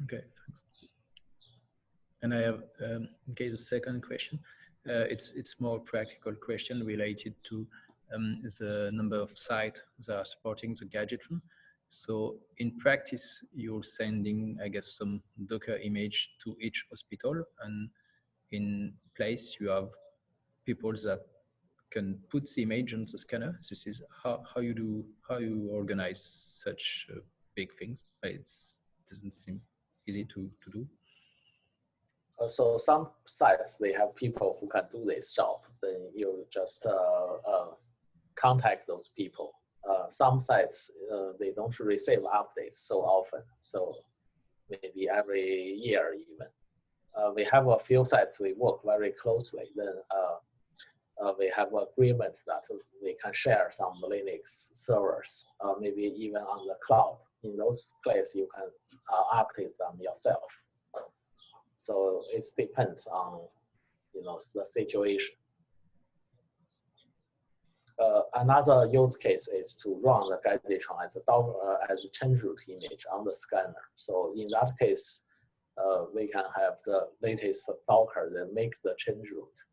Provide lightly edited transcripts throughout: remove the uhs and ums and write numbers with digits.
Okay, thanks. And I have, in case, a second question. It's more practical question related to the number of sites that are supporting the Gadgetron. So in practice, you're sending, I guess, some Docker image to each hospital, and in place you have people that can put the image on the scanner. This is how you organize such big things. It doesn't seem easy to do. So some sites, they have people who can do this job. Then you just contact those people. Some sites, they don't receive updates so often. So maybe every year even. We have a few sites we work very closely. Then we have agreement that we can share some Linux servers, maybe even on the cloud. In those places, you can update them yourself. So it depends on, the situation. Another use case is to run the Gadgetron as a change root image on the scanner. So in that case, we can have the latest Docker that make the change root,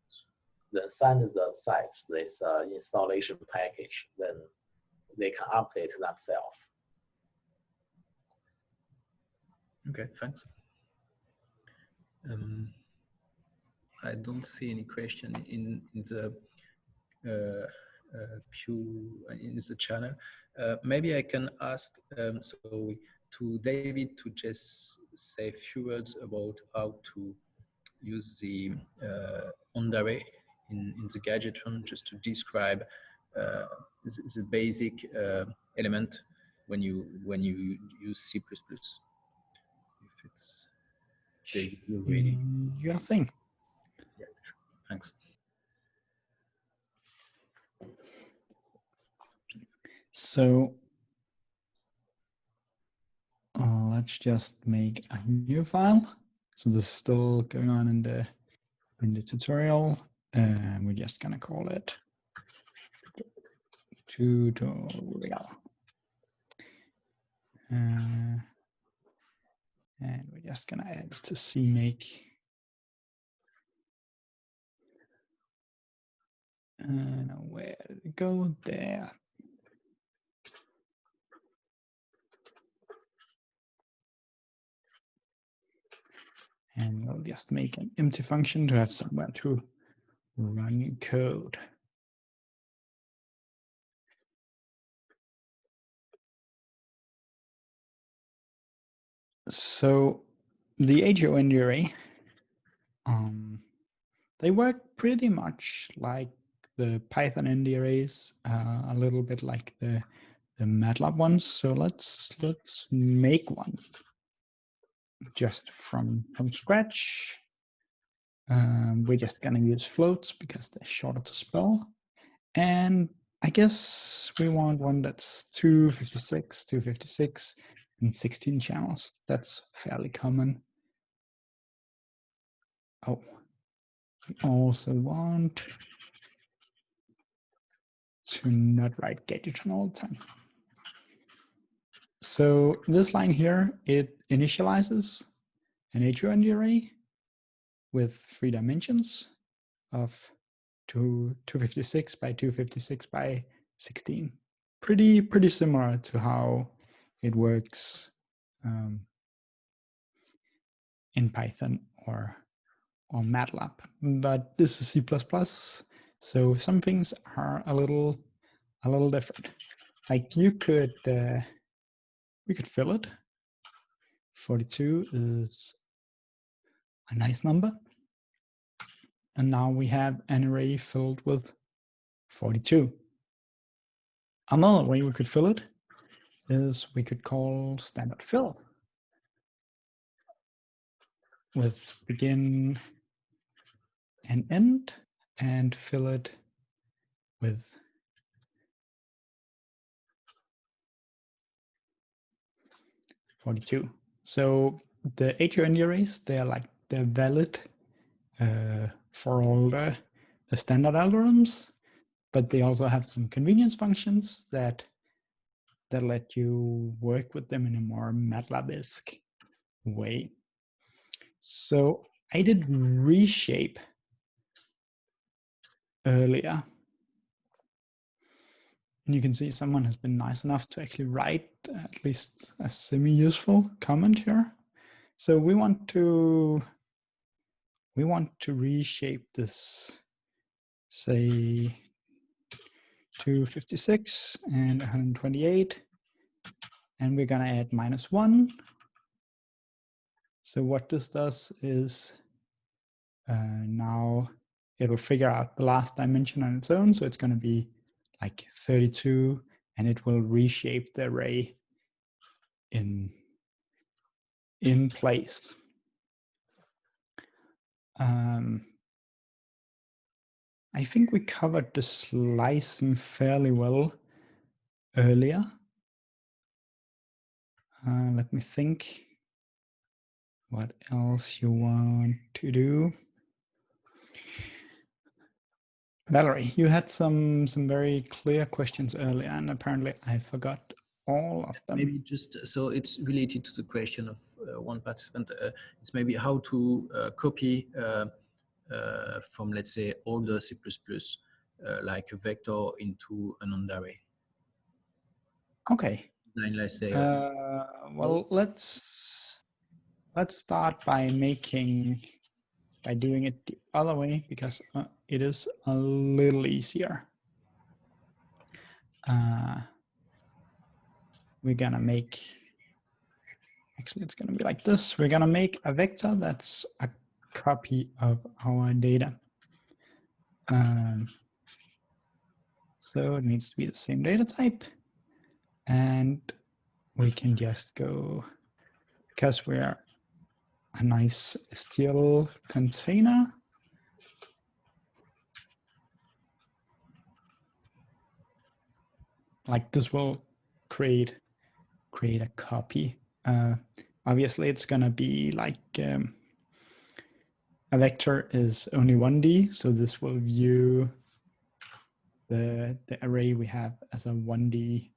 then send the sites this installation package. Then they can update themselves. Okay, thanks. I don't see any question in the queue in the channel. Maybe I can ask to David to just say a few words about how to use the on-array in the Gadgetron, just to describe the basic element when you use C++. If it's really your thing. Yeah, thanks. So let's just make a new file. So this is still going on in the tutorial, and we're just gonna call it tutorial. And we're just gonna add to CMake. Now where did it go? There. And we'll just make an empty function to have somewhere to run code. So the HOND array, they work pretty much like the Python ND arrays, a little bit like the MATLAB ones. So let's make one just from scratch. We're just gonna use floats because they're shorter to spell. And I guess we want one that's 256, 256, and 16 channels. That's fairly common. Oh, we also want to not write Gadgetron all the time. So this line here, it initializes an HOND array with 3 dimensions of 256 by 256 by 16. Pretty similar to how it works in Python or MATLAB, but this is C++, so some things are a little different. Like we could fill it. 42 is a nice number, and now we have an array filled with 42. Another way we could fill it is we could call standard fill with begin and end, and fill it with (42). So the HOND arrays, they're valid for all the standard algorithms, but they also have some convenience functions that let you work with them in a more MATLAB-esque way. So I did reshape earlier. And you can see someone has been nice enough to actually write at least a semi-useful comment here. So we want to reshape this, say 256 and 128, and we're gonna add -1. So what this does is now it'll figure out the last dimension on its own. So it's gonna be like 32, and it will reshape the array in place. I think we covered the slicing fairly well earlier. Let me think what else you want to do. Valerie, you had some very clear questions earlier, and apparently I forgot all of them. Maybe just, so it's related to the question of one participant. It's maybe how to copy from, let's say, older C++, like a vector into an array. Okay. Then let's say, well, let's start by doing it the other way, because it is a little easier. We're gonna make, actually it's gonna be like this. We're gonna make a vector that's a copy of our data. So it needs to be the same data type. And we can just go, because we're a nice STL container, like this will create a copy. Obviously it's gonna be like a vector is only 1D, so this will view the array we have as a 1D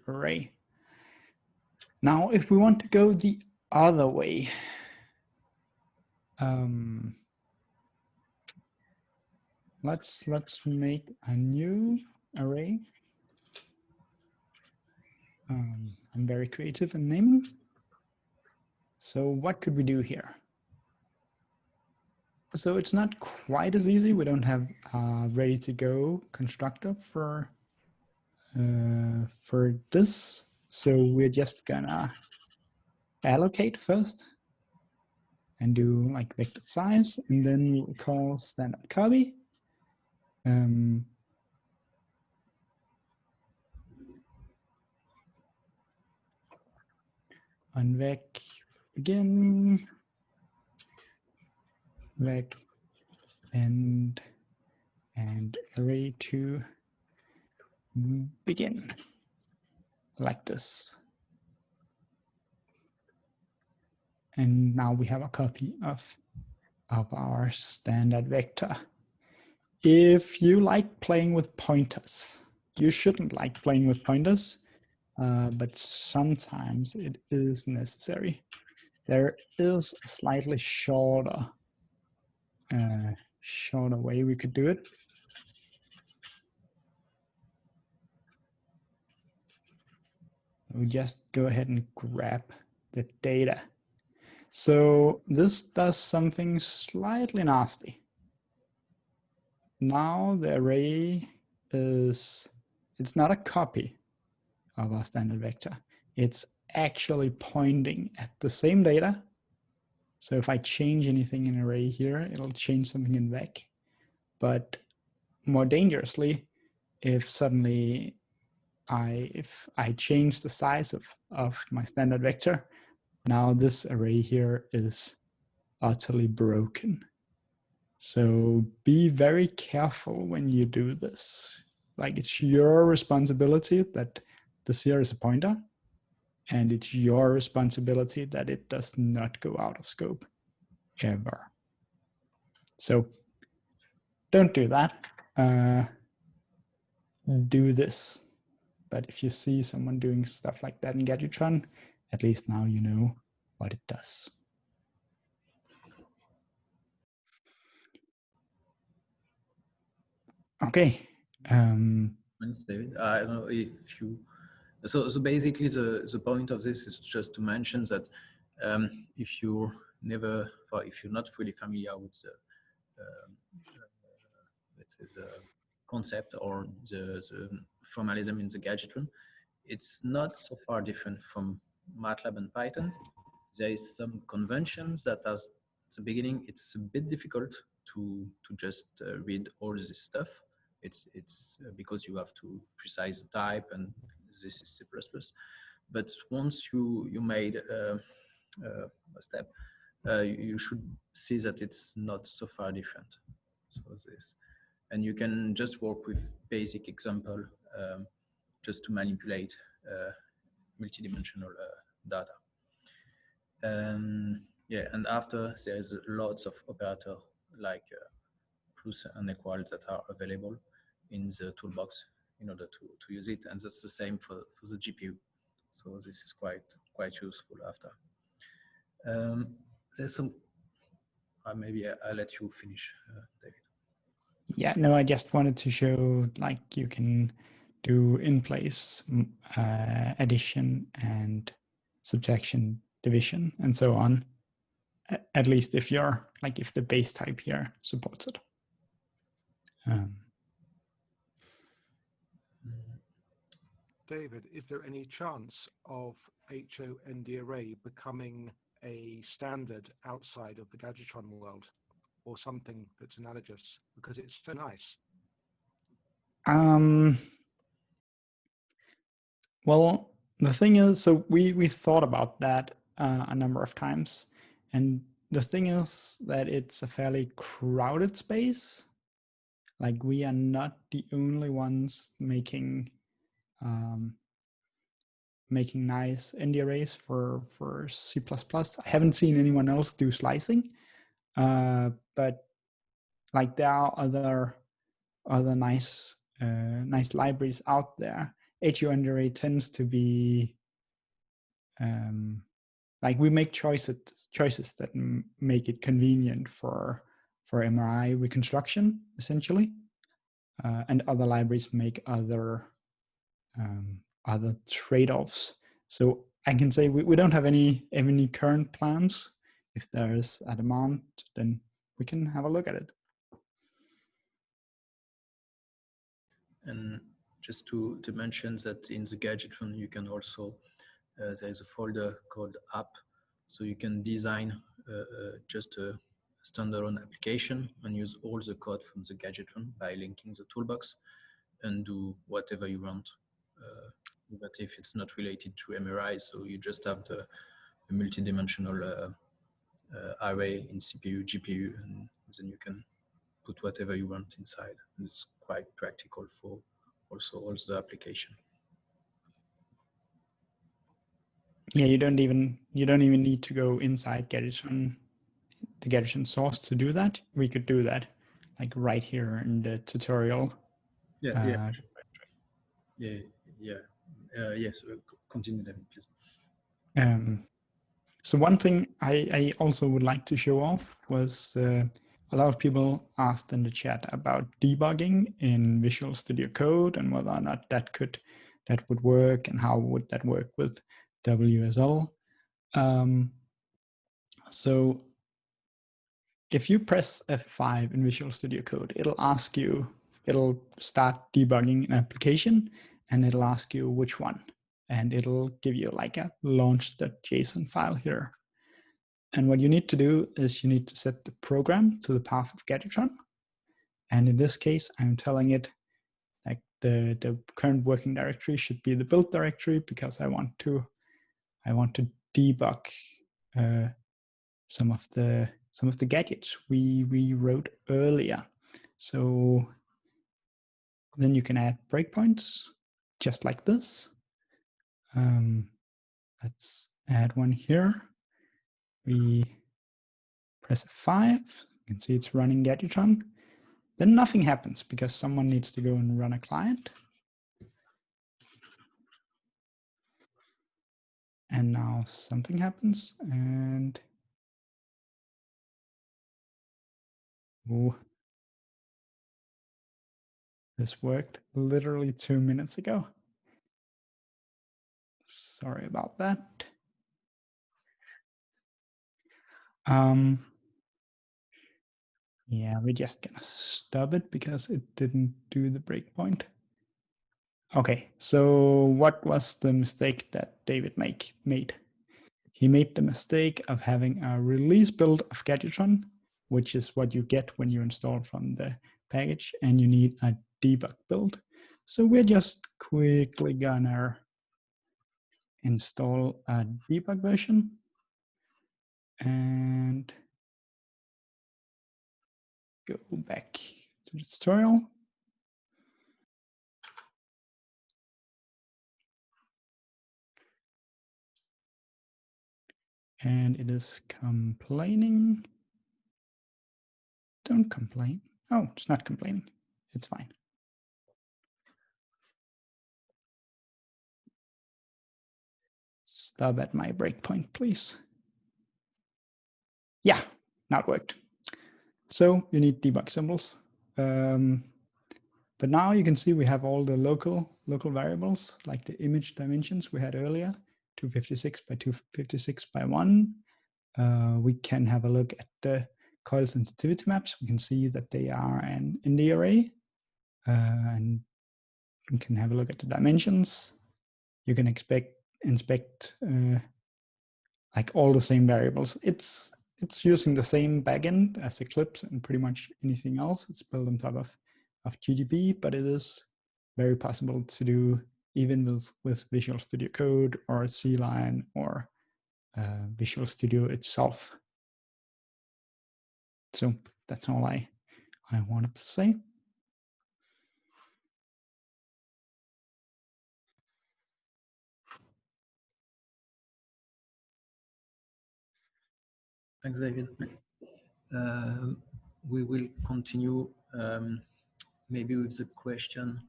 array. Now, if we want to go the other way, let's make a new array. I'm very creative in naming. So what could we do here? So it's not quite as easy. We don't have a ready to go constructor for this. So we're just gonna allocate first and do like vector size, and then we'll call standard copy. Unvec begin, vec end, and array to begin, like this. And now we have a copy of our standard vector. If you like playing with pointers, you shouldn't like playing with pointers, but sometimes it is necessary. There is a slightly shorter way we could do it. We just go ahead and grab the data. So this does something slightly nasty. Now the array it's not a copy of our standard vector. It's actually pointing at the same data. So if I change anything in array here, it'll change something in vec. But more dangerously, if suddenly if I change the size of my standard vector, now this array here is utterly broken. So be very careful when you do this. Like, it's your responsibility that this here is a pointer, and it's your responsibility that it does not go out of scope ever. So don't do that. Do this. But if you see someone doing stuff like that in Gadgetron, at least now you know what it does. Okay. Thanks, David. I don't know if you. So basically, the point of this is just to mention that if you're never, or if you're not fully familiar with the, let's say the concept or the formalism in the Gadgetron, it's not so far different from MATLAB and Python. There is some conventions that as at the beginning, it's a bit difficult to just read all this stuff. It's because you have to precise the type, and this is C++. But once you made a step, you should see that it's not so far different. So this, and you can just work with basic example just to manipulate multidimensional data. Yeah, and after there's lots of operator like plus and equals that are available in the toolbox in order to use it, and that's the same for the GPU. So this is quite useful after. There's some. Maybe I'll let you finish, David. Yeah, no, I just wanted to show like you can do in place addition and subtraction, division, and so on. At least if you're like if the base type here supports it. David, is there any chance of HOND array becoming a standard outside of the Gadgetron world, or something that's analogous, because it's so nice? Well, the thing is, so we thought about that a number of times, and the thing is that it's a fairly crowded space. Like we are not the only ones making making nice ND arrays for C++. I haven't seen anyone else do slicing, but like there are other nice nice libraries out there. HOND array tends to be like we make choices that make it convenient for MRI reconstruction essentially, and other libraries make other trade-offs. So I can say we don't have any current plans. If there's a demand, then we can have a look at it. And just to mention that in the Gadgetron, you can also, there's a folder called app. So you can design just a standalone application and use all the code from the Gadgetron by linking the toolbox and do whatever you want. But if it's not related to MRI, so you just have the multidimensional array in CPU, GPU, and then you can put whatever you want inside. It's quite practical for also the application. Yeah, you don't even need to go inside Gadgetron, the Gadgetron source to do that. We could do that like right here in the tutorial. Yeah. Yes. Continue then, please. So one thing I also would like to show off was a lot of people asked in the chat about debugging in Visual Studio Code and whether or not that would work and how would that work with WSL. So if you press F5 in Visual Studio Code, it'll start debugging an application and it'll ask you which one. And it'll give you like a launch.json file here. And what you need to do is you need to set the program to the path of Gadgetron. And in this case, I'm telling it like the current working directory should be the build directory because I want to debug some of the gadgets we wrote earlier. So then you can add breakpoints just like this. Let's add one here. We press F5. You can see it's running Gadgetron. Then nothing happens because someone needs to go and run a client. And now something happens, and oh, this worked literally 2 minutes ago. Sorry about that. Yeah, we're just gonna stop it because it didn't do the breakpoint. Okay, so what was the mistake that David made? He made the mistake of having a release build of Gadgetron, which is what you get when you install from the package, and you need a debug build. So we're just quickly gonna install a debug version and go back to the tutorial. And it is complaining. Don't complain. Oh, it's not complaining. It's fine. Stop at my breakpoint, please. Yeah, now it worked. So you need debug symbols. But now you can see we have all the local variables, like the image dimensions we had earlier, 256 by 256 by 1. We can have a look at the coil sensitivity maps. We can see that they are an ND array. And you can have a look at the dimensions. You can inspect like all the same variables. It's using the same backend as Eclipse and pretty much anything else. It's built on top of GDB, but it is very possible to do even with Visual Studio Code or C-Line or Visual Studio itself. So that's all I wanted to say. Thanks, David. We will continue maybe with the question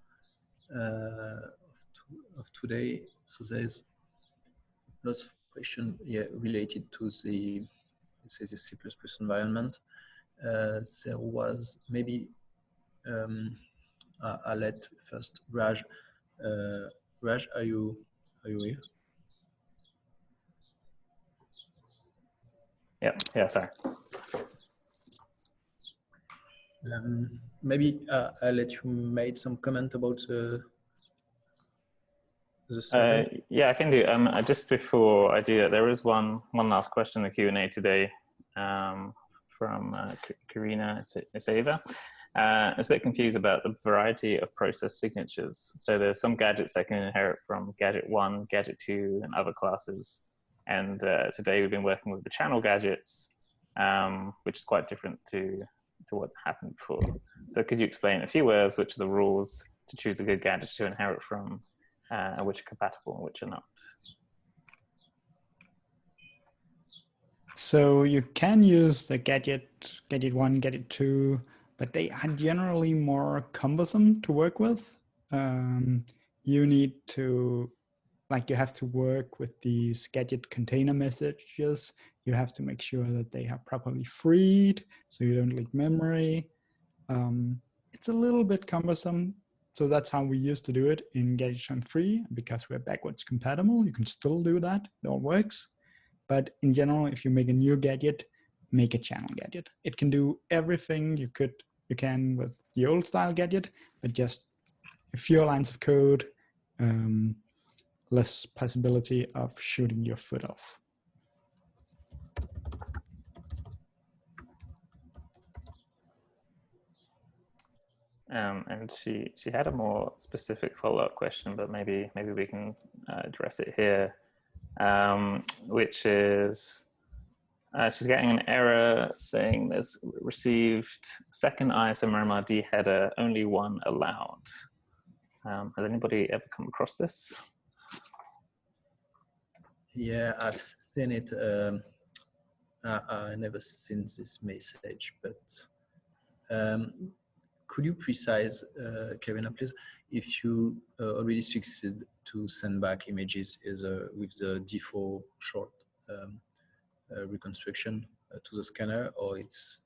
of today. So there's lots of questions related to the, let's say, the C++ environment. There was maybe I'll let first Raj. Raj, are you here? Yeah, sorry. Maybe I'll let you make some comment about the yeah, I can do. Just before I do that, there is one last question in the Q&A today from Karina Iseva. It's a bit confused about the variety of process signatures. So there's some gadgets that can inherit from gadget 1, gadget 2, and other classes. And today we've been working with the channel gadgets, which is quite different to what happened before. So could you explain in a few words which are the rules to choose a good gadget to inherit from, and which are compatible and which are not? So you can use the gadget 1, gadget 2, but they are generally more cumbersome to work with. You need to, like, you have to work with these gadget container messages. You have to make sure that they are properly freed so you don't leak memory. It's a little bit cumbersome. So that's how we used to do it in Gadgetron 3. Because we're backwards compatible, you can still do that. It all works. But in general, if you make a new gadget, make a channel gadget. It can do everything you can with the old style gadget, but just a few lines of code, less possibility of shooting your foot off. And she had a more specific follow-up question, but maybe we can address it here, which is she's getting an error saying there's received second Isomer MRD header, only one allowed. Has anybody ever come across this? Yeah, I've seen it. I never seen this message, but could you precise, Karina, please, if you already succeed to send back images with the default short reconstruction to the scanner, or it's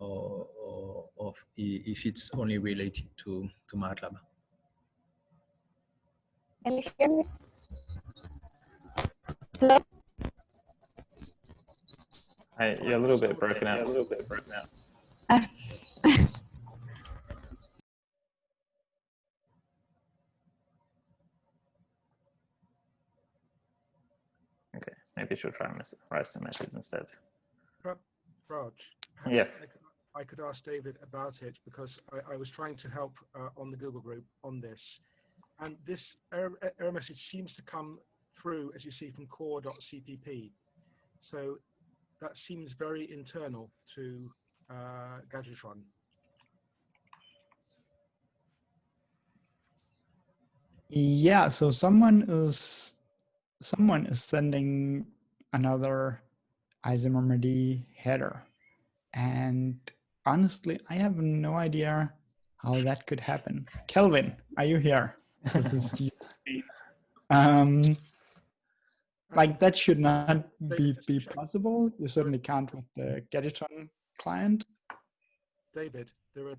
or if it's only related to MATLAB? Can you hear me? Hello? You're a little bit broken out. Okay, maybe she'll try and write some message instead. Raj, Yes. I could ask David about it, because I was trying to help on the Google group on this. And this error message seems to come through, as you see, from core.cpp. So that seems very internal to Gadgetron. Yeah, so someone is sending another Isomer header, and honestly, I have no idea how that could happen. Kelvin, are you here? This is you. Like that should not be possible. You certainly can't with the Gadgetron client. David, there are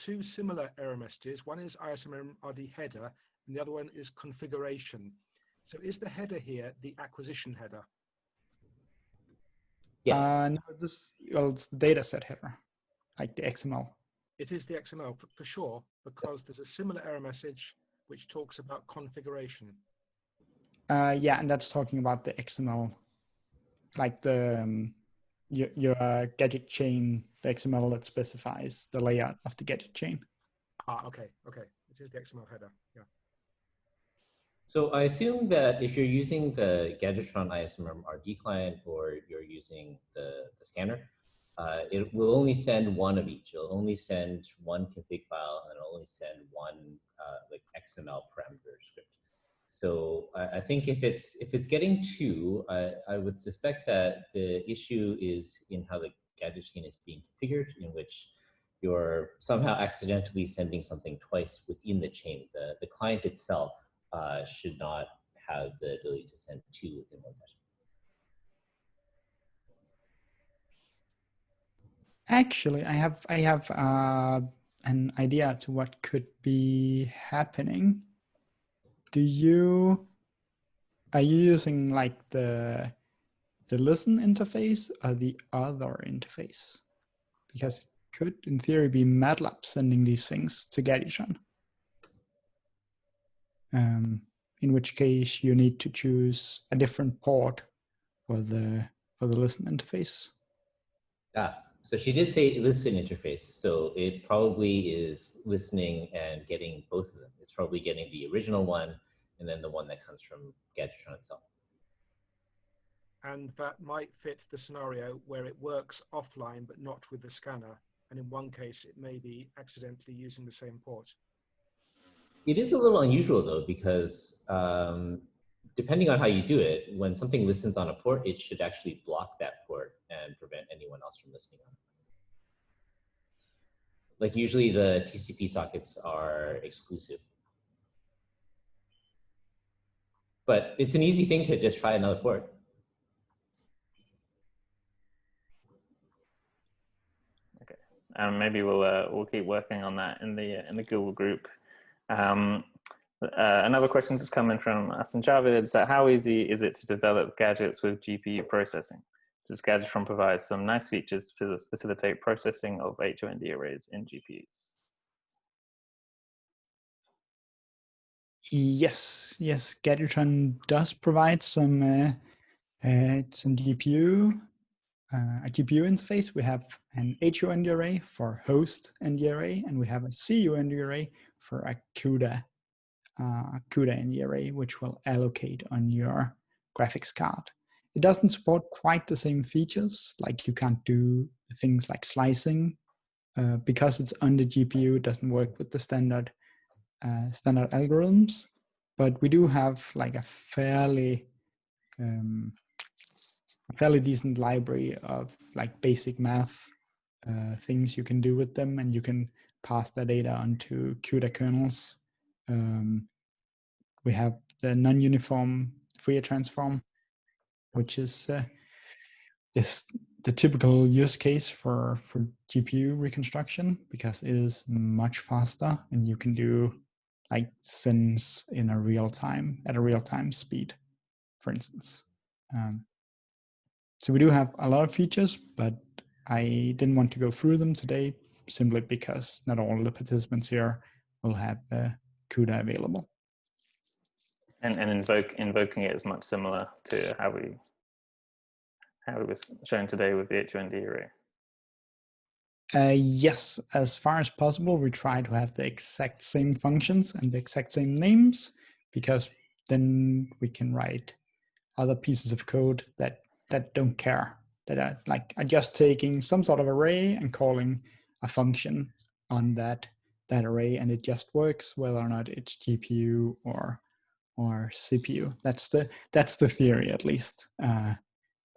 two similar error messages. One is Isomer RD header, and the other one is configuration. So is the header here the acquisition header? Yes. No, it's the data set header, like the XML. It is the XML for sure, because there's a similar error message which talks about configuration. Yeah, and that's talking about the XML, like the your gadget chain, the XML that specifies the layout of the gadget chain. Okay. It is the XML header, yeah. So I assume that if you're using the Gadgetron Isomer RD client, or you're using the scanner, it will only send one of each. It'll only send one config file, and it'll only send one like XML parameter script. So I think if it's getting two, I would suspect that the issue is in how the gadget chain is being configured, in which you're somehow accidentally sending something twice within the chain. The client itself should not have the ability to send two within one session. Actually, I have an idea to what could be happening. Are you using like the listen interface or the other interface? Because it could, in theory, be MATLAB sending these things to Gadgetron. In which case you need to choose a different port for the listen interface. So she did say listen interface, so it probably is listening and getting both of them. It's probably getting the original one and then the one that comes from Gadgetron itself. And that might fit the scenario where it works offline but not with the scanner. And in one case, it may be accidentally using the same port. It is a little unusual though, because depending on how you do it, when something listens on a port, it should actually block that port and prevent anyone else from listening on it. Like usually the TCP sockets are exclusive. But it's an easy thing to just try another port. Okay, maybe we'll keep working on that in the Google group. Another question that's coming from Asan Javid: so how easy is it to develop gadgets with GPU processing? Does Gadgetron provide some nice features to facilitate processing of HOND arrays in GPUs? Yes, Gadgetron does provide some GPU, a GPU interface. We have an HOND array for host ND array, and we have a CUND array for a CUDA ND array, which will allocate on your graphics card. It doesn't support quite the same features, like you can't do things like slicing because it's on the GPU. It doesn't work with the standard algorithms, but we do have like a fairly decent library of like basic math things you can do with them, and you can pass the data onto CUDA kernels. We have the non-uniform Fourier transform, which is the typical use case for GPU reconstruction, because it is much faster and you can do like sins in a real time, at a real time speed, for instance. So we do have a lot of features, but I didn't want to go through them today simply because not all the participants here will have CUDA available. And invoking it is much similar to how it was shown today with the HOND array. Yes, as far as possible, we try to have the exact same functions and the exact same names, because then we can write other pieces of code that don't care, that are just taking some sort of array and calling a function on that array, and it just works whether or not it's GPU or CPU. That's the theory, at least.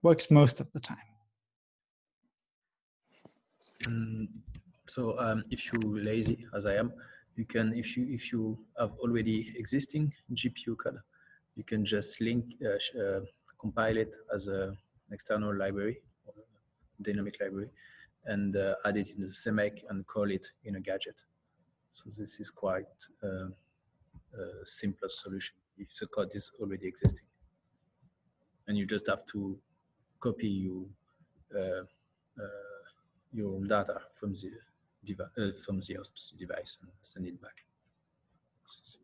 Works most of the time. So if you're lazy, as I am, you can, if you have already existing GPU code, you can just compile it as an external library, or dynamic library, and add it in the CMake and call it in a gadget. So this is quite a simplest solution if the code is already existing, and you just have to copy your data from the host device and send it back. This is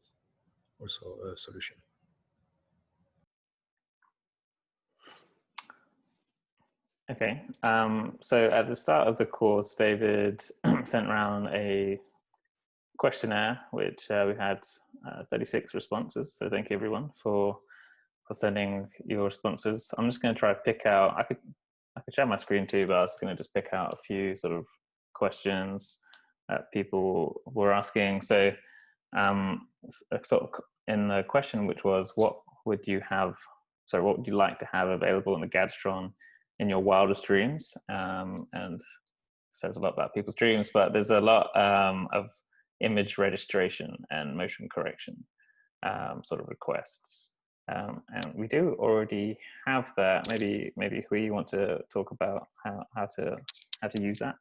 also a solution. Okay, so at the start of the course, David sent around a questionnaire, which we had 36 responses. So thank you everyone for sending your responses. I'm just going to try to pick out, I could share my screen too, but I was going to just pick out a few sort of questions that people were asking. So sort of in the question, which was, what would you like to have available in the Gadgetron in your wildest dreams? And says a lot about people's dreams, but there's a lot of image registration and motion correction sort of requests. And we do already have that. Maybe we want to talk about how to use that.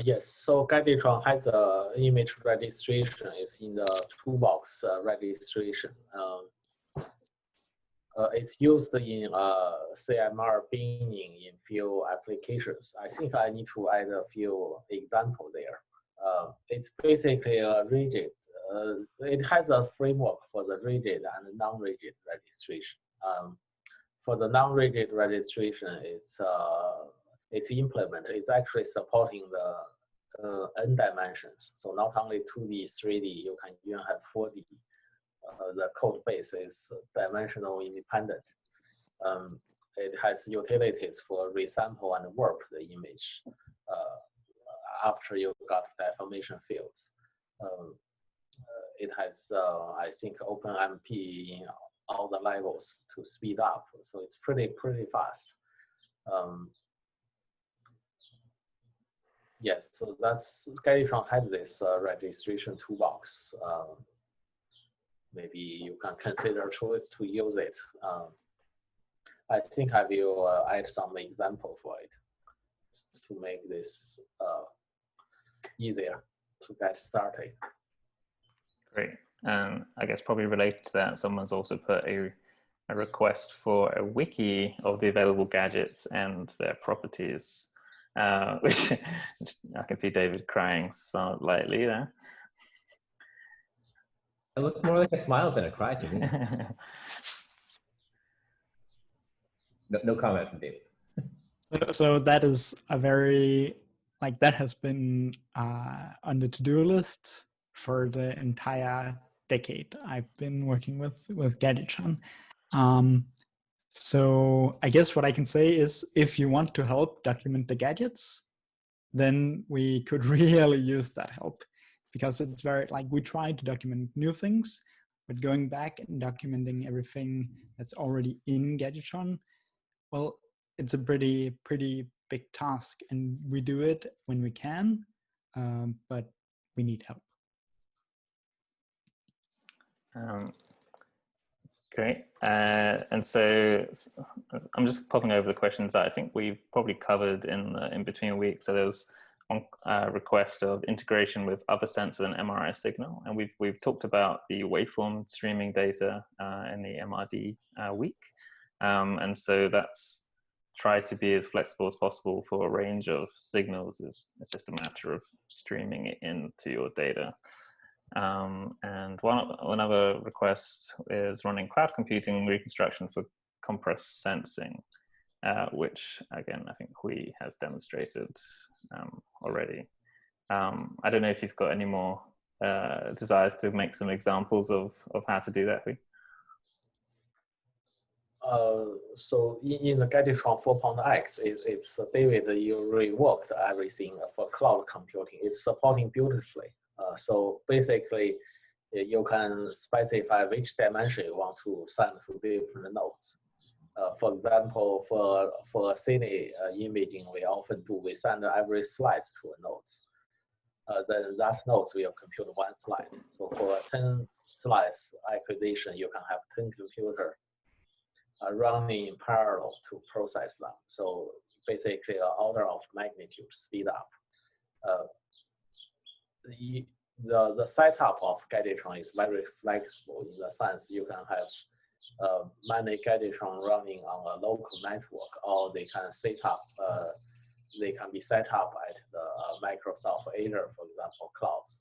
Yes, so Gadgetron has a image registration. It's in the toolbox registration. It's used in CMR binning in few applications. I think I need to add a few examples there. It's basically a rigid. It has a framework for the rigid and non-rigid registration. For the non-rigid registration, it's implemented. It's actually supporting the n dimensions. So not only 2D, 3D, you can even have 4D. The code base is dimensional independent. It has utilities for resample and warp the image after you got deformation fields. It has, I think, OpenMP in all the levels to speed up. So it's pretty fast. Yes, so that's Gadgetron has this registration toolbox. Maybe you can consider to use it. I think I will add some example for it to make this easier to get started. Great. And I guess probably related to that, someone's also put a request for a wiki of the available gadgets and their properties, which I can see David crying slightly there. I look more like a smile than a cry to me. No comment from David. So that is a very, that has been on the to-do list for the entire decade I've been working with Gadgetron. So I guess what I can say is, if you want to help document the gadgets, then we could really use that help, because it's very, we try to document new things, but going back and documenting everything that's already in Gadgetron, well, it's a pretty big task, and we do it when we can, but we need help. Great. And so I'm just popping over the questions that I think we've probably covered in between weeks. So there was one request of integration with other sensor than MRI signal, and we've talked about the waveform streaming data in the MRD week, and so that's try to be as flexible as possible for a range of signals. It's just a matter of streaming it into your data. And one other request is running cloud computing reconstruction for compressed sensing, which again, I think Hui has demonstrated already. I don't know if you've got any more desires to make some examples of how to do that, Hui. So in the Gadgetron 4.x, it's David, you reworked everything for cloud computing. It's supporting beautifully. So basically, you can specify which dimension you want to send to different nodes. For example, for cine imaging, we send every slice to a node. Then that node will compute one slice. So for a 10 slice acquisition, you can have 10 computers running in parallel to process them. So basically, an order of magnitude speed up. The setup of Gadgetron is very flexible in the sense you can have many Gadgetron running on a local network, or they can they can be set up at the Microsoft Azure, for example, clouds.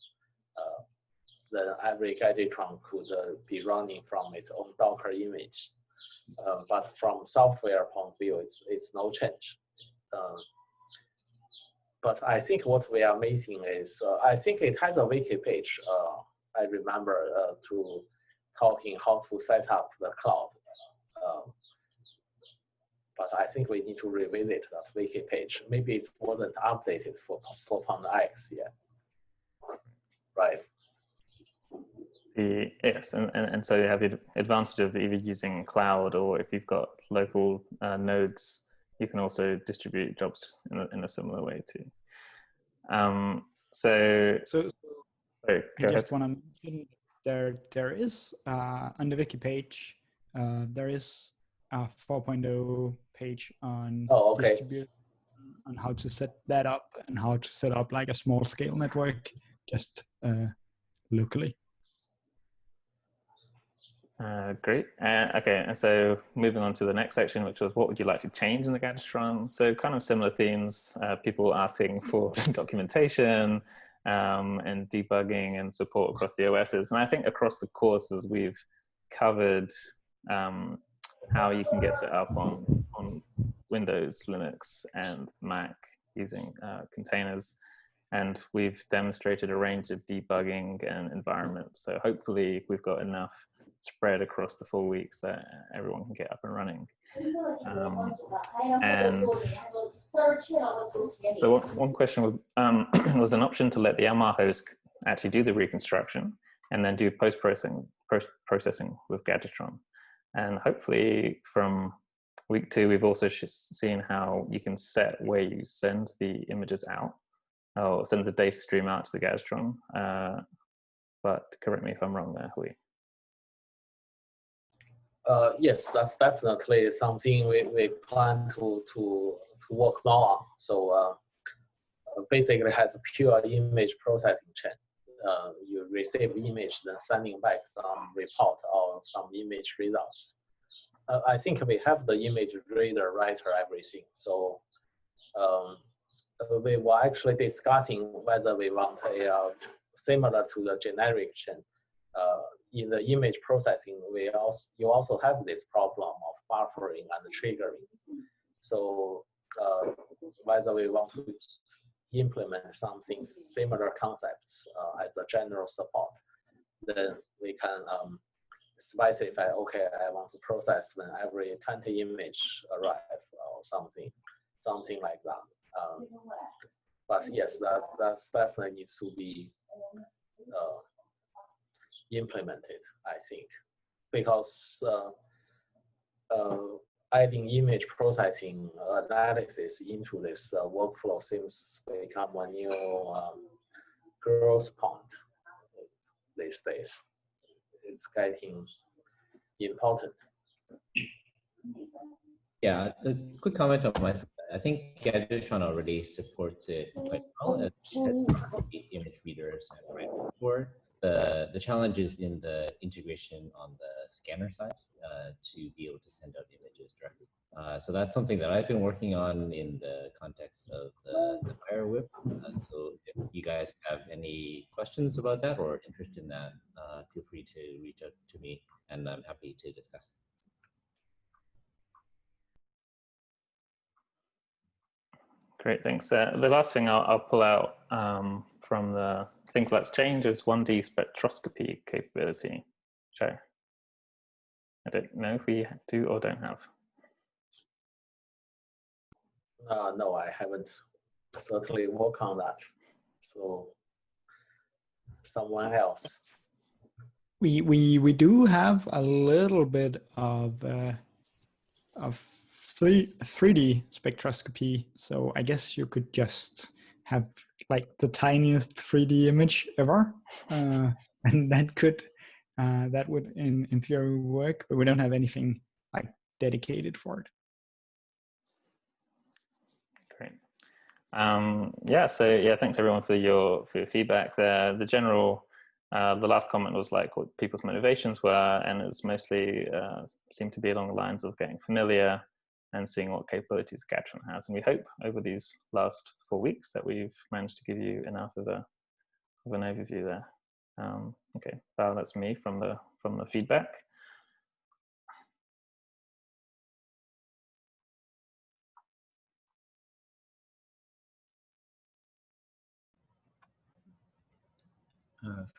Then every Gadgetron could be running from its own Docker image. But from software point of view, it's no change. But I think what we are missing is, I think it has a wiki page. I remember to talking how to set up the cloud. But I think we need to revisit that wiki page. Maybe it wasn't updated for 4.x yet, right? Yes, and so you have the advantage of either using cloud, or if you've got local nodes, you can also distribute jobs in a similar way too. So I just want to mention there is on the wiki page there is a 4.0 page on distribution, on how to set that up and how to set up like a small scale network just locally. Great. Okay, and so moving on to the next section, which was what would you like to change in the Gadgetron? So kind of similar themes, people asking for documentation and debugging and support across the OSs. And I think across the courses, we've covered how you can get set up on Windows, Linux, and Mac using containers. And we've demonstrated a range of debugging and environments. So hopefully we've got enough spread across the 4 weeks that everyone can get up and running. And so one question was, was an option to let the MR host actually do the reconstruction and then do post-processing with Gadgetron. And hopefully from week 2, we've also seen how you can set where you send the images out, or send the data stream out to the Gadgetron. But correct me if I'm wrong there, Hui. Yes, that's definitely something we plan to work more on. So basically has a pure image processing chain. You receive image, then sending back some report or some image results. I think we have the image reader, writer, everything. So we were actually discussing whether we want a similar to the generic chain. In the image processing, you also have this problem of buffering and triggering. So whether we want to implement something similar concepts as a general support, then we can specify, okay, I want to process when every 20 image arrive or something like that. But yes, that's definitely needs to be implemented, I think, because adding image processing analysis into this workflow seems to become a new growth point these days. It's getting important. Yeah, a quick comment on my side. I think Gadgetron already supports it quite well, as you said, the image readers and writers for. The challenge is in the integration on the scanner side to be able to send out images directly. So that's something that I've been working on in the context of the Fire Whip. So if you guys have any questions about that or interest in that, feel free to reach out to me and I'm happy to discuss. Great, thanks. The last thing I'll pull out from the things that's changed is 1D spectroscopy capability, which I don't know if we do or don't have. No, I haven't certainly worked on that. So someone else. We do have a little bit of 3D spectroscopy. So I guess you could just have like the tiniest 3D image ever, and that would in theory work. But we don't have anything like dedicated for it. Great. Yeah, so yeah, thanks everyone for your feedback there. The general, the last comment was like what people's motivations were, and it's mostly seemed to be along the lines of getting familiar and seeing what capabilities Gadgetron has. And we hope over these last 4 weeks that we've managed to give you enough of an overview there. Okay, Val, that's me from the feedback.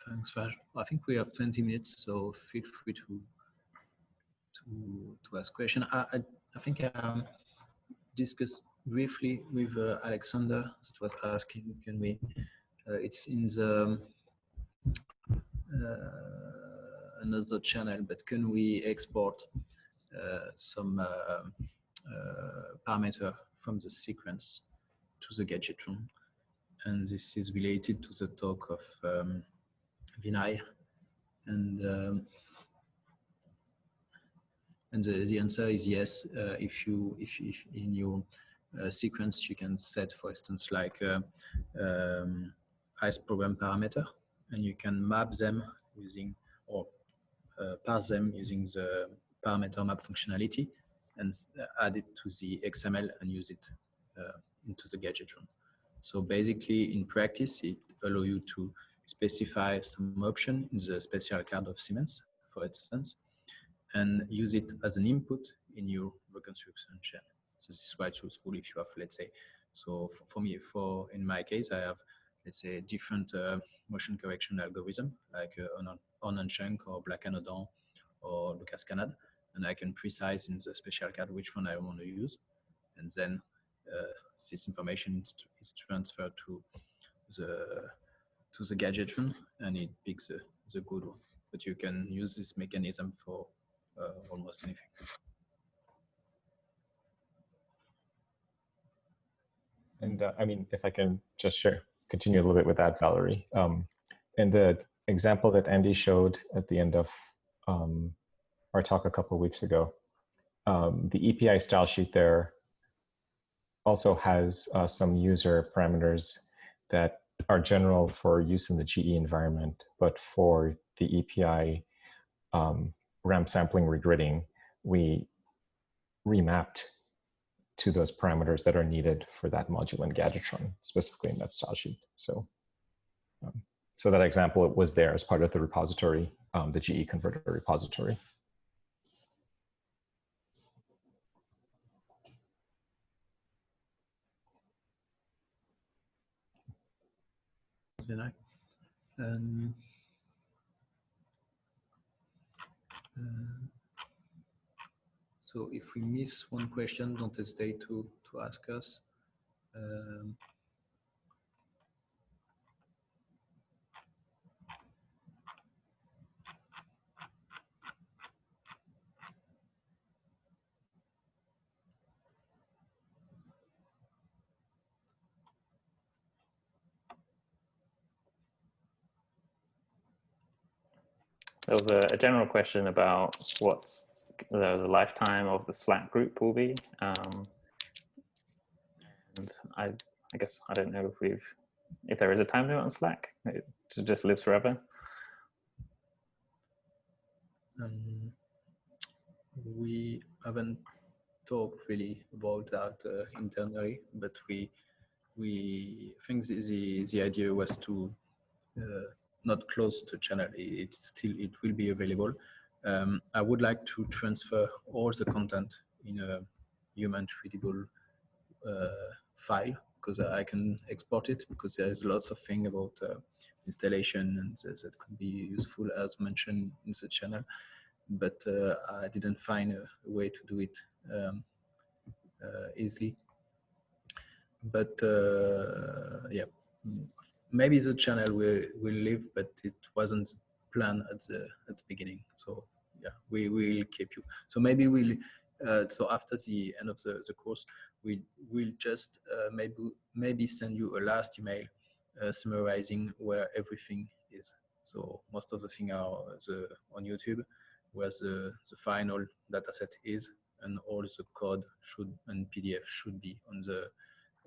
Thanks, Val. I think we have 20 minutes, so feel free to ask questions. I think discuss briefly with Alexander that was asking, can we, it's in the another channel, but can we export some parameter from the sequence to the Gadgetron? And this is related to the talk of Vinay. And the answer is yes. If in your sequence you can set, for instance, like ice program parameter, and you can map them using or parse them using the parameter map functionality, and add it to the XML and use it into the Gadgetron. So basically, in practice, it allows you to specify some option in the special card of Siemens, for instance, and use it as an input in your reconstruction chain. So this is quite useful if you have, let's say, so for me, in my case, I have, let's say, different motion correction algorithm, like on chunk or Black Anodon or Lucas Canad, and I can precise in the special card which one I want to use, and then this information is transferred to the Gadgetron, and it picks the good one. But you can use this mechanism for almost anything. And I mean, if I can just continue a little bit with that, Valerie. In the example that Andy showed at the end of our talk a couple of weeks ago, the EPI style sheet there also has some user parameters that are general for use in the GE environment, but for the EPI ramp sampling regridding, we remapped to those parameters that are needed for that module in Gadgetron, specifically in that style sheet. So, so that example was there as part of the repository, the GE converter repository. So if we miss one question, don't hesitate to ask us. there was a general question about what's the lifetime of the Slack group will be. And I guess, I don't know if there is a time limit on Slack. It just lives forever. We haven't talked really about that internally, but we think the idea was to not close the channel. It will be available. I would like to transfer all the content in a human readable file, because I can export it, because there's lots of things about installation and that could be useful, as mentioned in the channel. But I didn't find a way to do it easily. But yeah, maybe the channel will live, but it wasn't planned at the beginning. So yeah, we will keep you. So maybe we'll so after the end of the course, we'll just maybe send you a last email summarizing where everything is. So most of the things are on YouTube, where the final dataset is, and all the code and PDF should be on the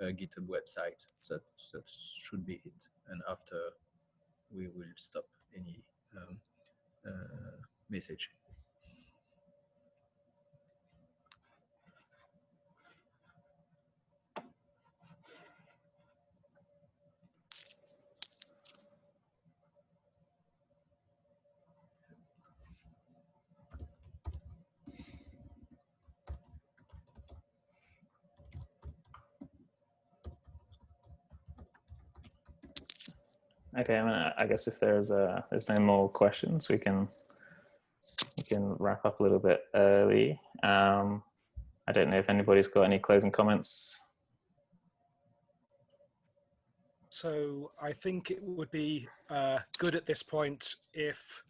GitHub website. That should be it. And after, we will stop any message. Okay, I guess if there's no more questions, we can wrap up a little bit early. I don't know if anybody's got any closing comments. So I think it would be good at this point if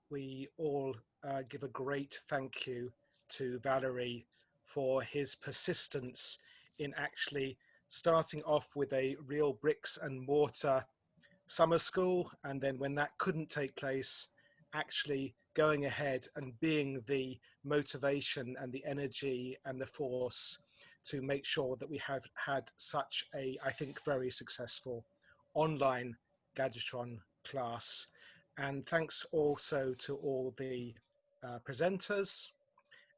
we all give a great thank you to Valerie for his persistence in actually starting off with a real bricks and mortar summer school, and then when that couldn't take place, actually going ahead and being the motivation and the energy and the force to make sure that we have had such a, I think, very successful online Gadgetron class. And thanks also to all the presenters,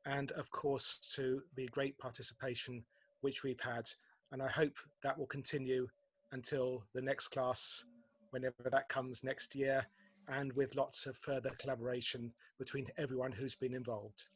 and of course to the great participation which we've had. And I hope that will continue until the next class, whenever that comes next year, and with lots of further collaboration between everyone who's been involved.